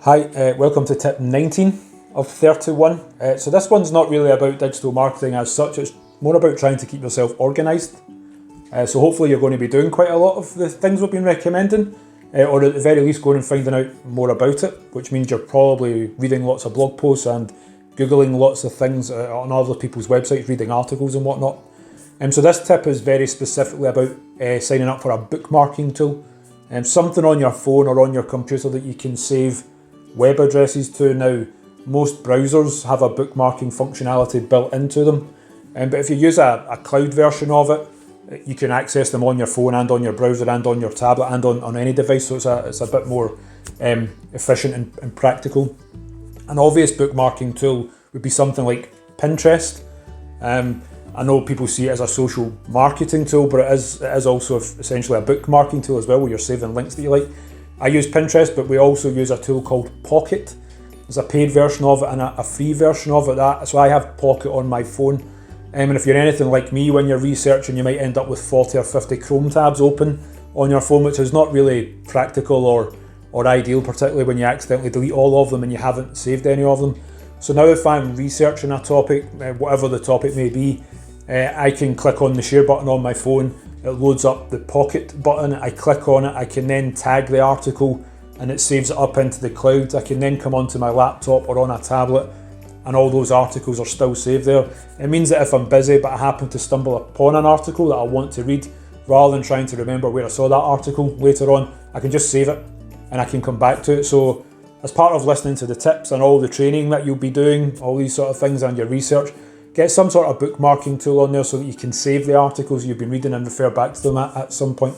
Hi, welcome to tip 19 of 31. So this one's not really about digital marketing as such, it's more about trying to keep yourself organised. So hopefully you're going to be doing quite a lot of the things we've been recommending, or at the very least going and finding out more about it, which means you're probably reading lots of blog posts and Googling lots of things on other people's websites, reading articles and whatnot. So this tip is very specifically about signing up for a bookmarking tool. Something on your phone or on your computer that you can save web addresses to. Now, most browsers have a bookmarking functionality built into them, but if you use a cloud version of it, you can access them on your phone and on your browser and on your tablet and on any device, so it's a bit more efficient and practical. An obvious bookmarking tool would be something like Pinterest. I know people see it as a social marketing tool, but it is also essentially a bookmarking tool as well, where you're saving links that you like. I use Pinterest, but we also use a tool called Pocket. There's a paid version of it and a free version of it. So I have Pocket on my phone. And if you're anything like me, when you're researching, you might end up with 40 or 50 Chrome tabs open on your phone, which is not really practical or ideal, particularly when you accidentally delete all of them and you haven't saved any of them. So now if I'm researching a topic, whatever the topic may be, I can click on the share button on my phone. It loads up the Pocket button, I click on it, I can then tag the article and it saves it up into the cloud. I can then come onto my laptop or on a tablet and all those articles are still saved there. It means that if I'm busy but I happen to stumble upon an article that I want to read, rather than trying to remember where I saw that article later on, I can just save it and I can come back to it. So as part of listening to the tips and all the training that you'll be doing, all these sort of things and your research, get some sort of bookmarking tool on there so that you can save the articles you've been reading and refer back to them at some point.